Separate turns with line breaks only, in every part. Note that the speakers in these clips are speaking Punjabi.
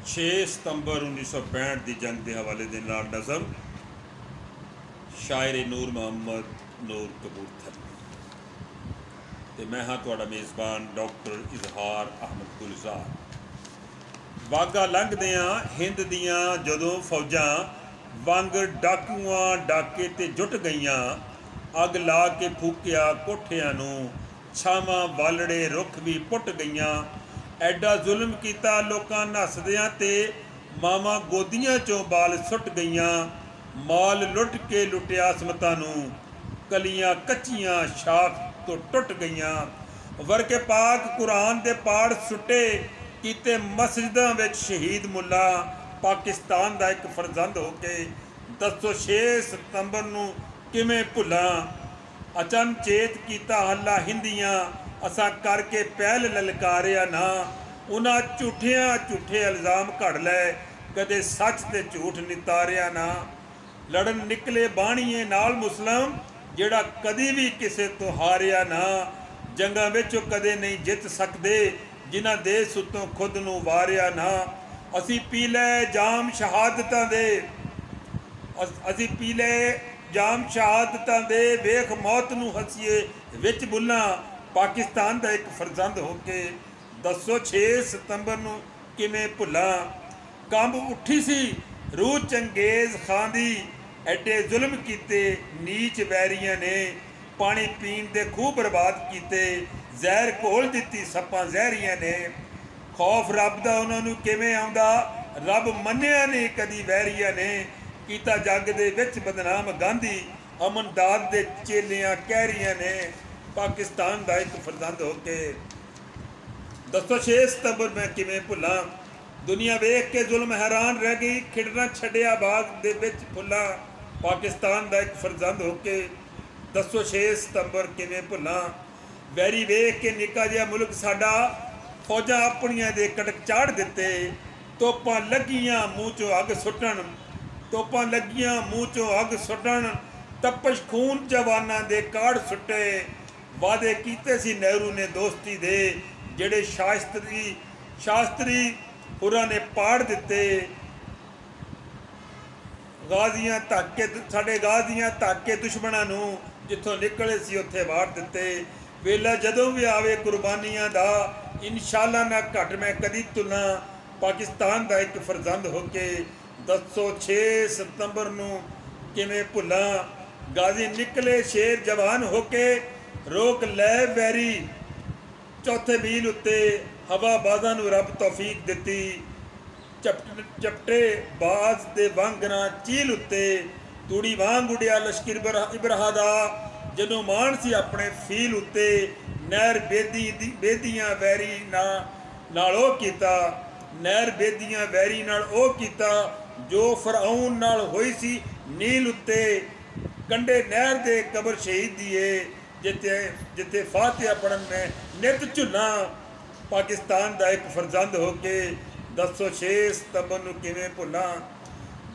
6 ਸਤੰਬਰ 1965 ਦੀ ਜੰਗ ਦੇ ਹਵਾਲੇ ਦੇ ਨਾਲ ਨਜ਼ਮ ਸ਼ਾਇਰ ਨੂਰ ਮੁਹੰਮਦ ਨੂਰ ਕਪੂਰਥਲਾ ਤੇ ਮੈਂ ਹਾਂ ਤੁਹਾਡਾ ਮੇਜ਼ਬਾਨ ਡਾਕਟਰ ਇਜ਼ਹਾਰ ਅਹਿਮਦ ਗੁਲਜ਼ਾਰ। ਵਾਘਾ ਲੰਘਦਿਆਂ ਹਿੰਦ ਦੀਆਂ ਜਦੋਂ ਫੌਜਾਂ ਵਾਂਗ ਡਾਕੂਆਂ ਡਾਕੇ ਤੇ ਜੁਟ ਗਈਆਂ, ਅੱਗ ਲਾ ਕੇ ਫੂਕਿਆ ਕੋਠਿਆਂ ਨੂੰ, ਛਾਵਾਂ ਵਾਲੜੇ ਰੁੱਖ ਵੀ ਪੁੱਟ ਗਈਆਂ। ਐਡਾ ਜ਼ੁਲਮ ਕੀਤਾ ਲੋਕਾਂ ਨੱਸਦਿਆਂ ਤੇ ਮਾਵਾਂ ਗੋਦੀਆਂ ਚੋਂ ਬਾਲ ਸੁੱਟ ਗਈਆਂ। ਮਾਲ ਲੁੱਟ ਕੇ ਲੁੱਟਿਆ ਅਸਮਤਾਂ ਨੂੰ, ਕਲੀਆਂ ਕੱਚੀਆਂ ਸ਼ਾਖ ਤੋਂ ਟੁੱਟ ਗਈਆਂ। ਵਰਕੇ ਪਾਕ ਕੁਰਾਨ ਦੇ ਪਾੜ ਸੁੱਟੇ ਕੀਤੇ ਮਸਜਿਦਾਂ ਵਿੱਚ ਸ਼ਹੀਦ ਮੁੱਲਾ, ਪਾਕਿਸਤਾਨ ਦਾ ਇੱਕ ਫਰਜ਼ੰਦ ਹੋ ਕੇ। ਦੱਸੋ 6 ਸਤੰਬਰ ਨੂੰ ਕਿਵੇਂ ਭੁੱਲਾਂ, ਅਚਨਚੇਤ ਕੀਤਾ ਹੱਲਾ ਹਿੰਦੀਆਂ, ਅਸਾਂ ਕਰਕੇ ਪਹਿਲ ਲਲਕਾਰਿਆ ਨਾ। ਉਹਨਾਂ ਝੂਠਿਆਂ ਝੂਠੇ ਇਲਜ਼ਾਮ ਘੜ ਲੈ, ਕਦੇ ਸੱਚ ਤੇ ਝੂਠ ਨਿਤਾਰਿਆ ਨਾ। ਲੜਨ ਨਿਕਲੇ ਬਾਣੀਏ ਨਾਲ ਮੁਸਲਮ, ਜਿਹੜਾ ਕਦੀ ਵੀ ਕਿਸੇ ਤੋਂ ਹਾਰਿਆ ਨਾ। ਜੰਗਾਂ ਵਿੱਚ ਕਦੇ ਨਹੀਂ ਜਿੱਤ ਸਕਦੇ, ਜਿਨ੍ਹਾਂ ਦੇਸ਼ ਉੱਤੋਂ ਖੁਦ ਨੂੰ ਵਾਰਿਆ ਨਾ। ਅਸੀਂ ਪੀ ਲੈ ਜਾਮ ਸ਼ਹਾਦਤਾਂ ਦੇ, ਅਸੀਂ ਪੀ ਲੈ ਜਾਮ ਸ਼ਹਾਦਤਾਂ ਦੇ, ਵੇਖ ਮੌਤ ਨੂੰ ਹੱਸੀਏ ਵਿੱਚ ਬੁੱਲਾਂ, ਪਾਕਿਸਤਾਨ ਦਾ ਇੱਕ ਫਰਜ਼ੰਦ ਹੋ ਕੇ। ਦੱਸੋ 6 ਸਤੰਬਰ ਨੂੰ ਕਿਵੇਂ ਭੁੱਲਾਂ, ਕੰਬ ਉੱਠੀ ਸੀ ਰੂਹ ਚੰਗੇਜ਼ ਖਾਂ ਦੀ। ਐਡੇ ਜ਼ੁਲਮ ਕੀਤੇ ਨੀਚ ਵੈਰੀਆਂ ਨੇ, ਪਾਣੀ ਪੀਣ ਦੇ ਖੂਹ ਬਰਬਾਦ ਕੀਤੇ, ਜ਼ਹਿਰ ਘੋਲ ਦਿੱਤੀ ਸੱਪਾਂ ਜ਼ਹਿਰੀਆਂ ਨੇ। ਖੌਫ ਰੱਬ ਦਾ ਉਹਨਾਂ ਨੂੰ ਕਿਵੇਂ ਆਉਂਦਾ, ਰੱਬ ਮੰਨਿਆ ਨਹੀਂ ਕਦੀ ਵੈਰੀਆਂ ਨੇ। ਕੀਤਾ ਜੱਗ ਦੇ ਵਿੱਚ ਬਦਨਾਮ ਗਾਂਧੀ, ਅਮਨਦਾਦ ਦੇ ਚੇਲਿਆਂ ਕਹਿਰੀਆਂ ਨੇ, ਪਾਕਿਸਤਾਨ ਦਾ ਇੱਕ ਫਰਜ਼ੰਦ ਹੋ ਕੇ। ਦੱਸੋ 6 ਸਤੰਬਰ ਮੈਂ ਕਿਵੇਂ ਭੁੱਲਾਂ, ਦੁਨੀਆ ਵੇਖ ਕੇ ਜ਼ੁਲਮ ਹੈਰਾਨ ਰਹਿ ਗਈ, ਖਿੜਨਾ ਛੱਡਿਆ ਬਾਗ ਦੇ ਵਿੱਚ ਫੁੱਲਾਂ, ਪਾਕਿਸਤਾਨ ਦਾ ਇੱਕ ਫਰਜ਼ੰਦ ਹੋ ਕੇ। ਦੱਸੋ 6 ਸਤੰਬਰ ਕਿਵੇਂ ਭੁੱਲਾਂ, ਵੈਰੀ ਵੇਖ ਕੇ ਨਿੱਕਾ ਜਿਹਾ ਮੁਲਕ ਸਾਡਾ, ਫੌਜਾਂ ਆਪਣੀਆਂ ਦੇ ਕਟਕ ਚਾੜ ਦਿੱਤੇ। ਤੋਪਾਂ ਲੱਗੀਆਂ ਮੂੰਹ 'ਚੋਂ ਅੱਗ ਸੁੱਟਣ, ਤੋਪਾਂ ਲੱਗੀਆਂ ਮੂੰਹ 'ਚੋਂ ਅੱਗ ਸੁੱਟਣ, ਤਪਸ਼ ਖੂਨ ਜਵਾਨਾਂ ਦੇ ਕਾੜ ਸੁੱਟੇ। ਵਾਅਦੇ ਕੀਤੇ ਸੀ ਨਹਿਰੂ ਨੇ ਦੋਸਤੀ ਦੇ, ਜਿਹੜੇ ਸ਼ਾਸਤਰੀ ਹੋਰਾਂ ਨੇ ਪਾੜ ਦਿੱਤੇ। ਗਾਜ਼ੀਆਂ ਧੱਕੇ ਸਾਡੇ ਗਾਜ਼ੀਆਂ ਧੱਕੇ ਦੁਸ਼ਮਣਾਂ ਨੂੰ, ਜਿੱਥੋਂ ਨਿਕਲੇ ਸੀ ਉੱਥੇ ਵਾੜ ਦਿੱਤੇ। ਵੇਲਾ ਜਦੋਂ ਵੀ ਆਵੇ ਕੁਰਬਾਨੀਆਂ ਦਾ, ਇਨਸ਼ਾਅੱਲਾ ਨਾ ਘੱਟ ਮੈਂ ਕਦੀ ਤੁਲਾਂ, ਪਾਕਿਸਤਾਨ ਦਾ ਇੱਕ ਫਰਜ਼ੰਦ ਹੋ ਕੇ। ਦੱਸੋ 6 ਸਤੰਬਰ ਨੂੰ ਕਿਵੇਂ ਭੁੱਲਾਂ, ਗਾਜ਼ੀ ਨਿਕਲੇ ਸ਼ੇਰ ਜਵਾਨ ਹੋ ਕੇ, ਰੋਕ ਲੈ ਵੈਰੀ ਚੌਥੇ ਮੀਲ ਉੱਤੇ। ਹਵਾ ਬਾਜ਼ਾਂ ਨੂੰ ਰੱਬ ਤੌਫੀਕ ਦਿੱਤੀ, ਚਪਟੇ ਬਾਜ਼ ਦੇ ਵਾਂਗਰਾਂ ਚੀਲ ਉੱਤੇ। ਤੂੜੀ ਵਾਂਗ ਉੱਡਿਆ ਲਸ਼ਕਰ ਇਬਰਾਹ ਦਾ, ਜਦੋਂ ਮਾਣ ਸੀ ਆਪਣੇ ਫੀਲ ਉੱਤੇ। ਨਹਿਰ ਬੇਦੀਆਂ ਵੈਰੀ ਨਾਲ ਉਹ ਕੀਤਾ, ਨਹਿਰ ਬੇਦੀਆਂ ਵੈਰੀ ਨਾਲ ਉਹ ਕੀਤਾ, ਜੋ ਫਰਆਉਨ ਨਾਲ ਹੋਈ ਸੀ ਨੀਲ ਉੱਤੇ। ਕੰਢੇ ਨਹਿਰ ਦੇ ਕਬਰ ਸ਼ਹੀਦ ਦੀਏ, ਜਿੱਥੇ ਫਾਤਿਹਾ ਪੜਨ ਮੈਂ ਨਿਤ ਝੁੱਲਾਂ, ਪਾਕਿਸਤਾਨ ਦਾ ਇੱਕ ਫਰਜ਼ੰਦ ਹੋ ਕੇ। ਦੱਸੋ 6 ਸਤੰਬਰ ਨੂੰ ਕਿਵੇਂ ਭੁੱਲਾਂ,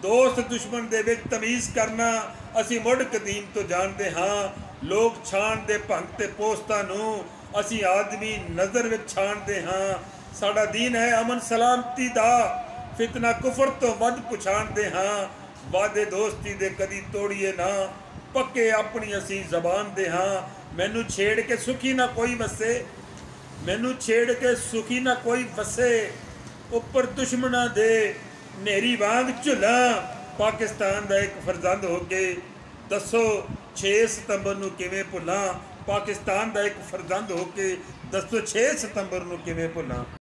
ਦੋਸਤ ਦੁਸ਼ਮਣ ਦੇ ਵਿੱਚ ਤਮੀਜ਼ ਕਰਨਾ ਅਸੀਂ ਮੁੱਢ ਕਦੀਮ ਤੋਂ ਜਾਣਦੇ ਹਾਂ। ਲੋਕ ਛਾਣਦੇ ਭੰਗ ਤੇ ਪੋਸਤਾਂ ਨੂੰ, ਅਸੀਂ ਆਦਮੀ ਨਜ਼ਰ ਵਿੱਚ ਛਾਣਦੇ ਹਾਂ। ਸਾਡਾ ਦੀਨ ਹੈ ਅਮਨ ਸਲਾਮਤੀ ਦਾ, ਫਿਤਨਾ ਕੁਫਰ ਤੋਂ ਵੱਧ ਪਛਾਣਦੇ ਹਾਂ। ਵਾਅਦੇ ਦੋਸਤੀ ਦੇ ਕਦੀ ਤੋੜੀਏ ਨਾ, ਪੱਕੇ ਆਪਣੀ ਅਸੀਂ ਜ਼ਬਾਨ ਦੇ ਹਾਂ। ਮੈਨੂੰ ਛੇੜ ਕੇ ਸੁਖੀ ਨਾ ਕੋਈ ਵਸੇ, ਮੈਨੂੰ ਛੇੜ ਕੇ ਸੁਖੀ ਨਾ ਕੋਈ ਵਸੇ, ਉੱਪਰ ਦੁਸ਼ਮਣਾਂ ਦੇ ਨੇਰੀ ਵਾਂਗ ਝੁੱਲਾਂ, ਪਾਕਿਸਤਾਨ ਦਾ ਇੱਕ ਫਰਜ਼ੰਦ ਹੋ ਕੇ। ਦੱਸੋ 6 ਸਤੰਬਰ ਨੂੰ ਕਿਵੇਂ ਭੁੱਲਾਂ, ਪਾਕਿਸਤਾਨ ਦਾ ਇੱਕ ਫਰਜ਼ੰਦ ਹੋ ਕੇ। ਦੱਸੋ 6 ਸਤੰਬਰ ਨੂੰ ਕਿਵੇਂ ਭੁੱਲਾਂ।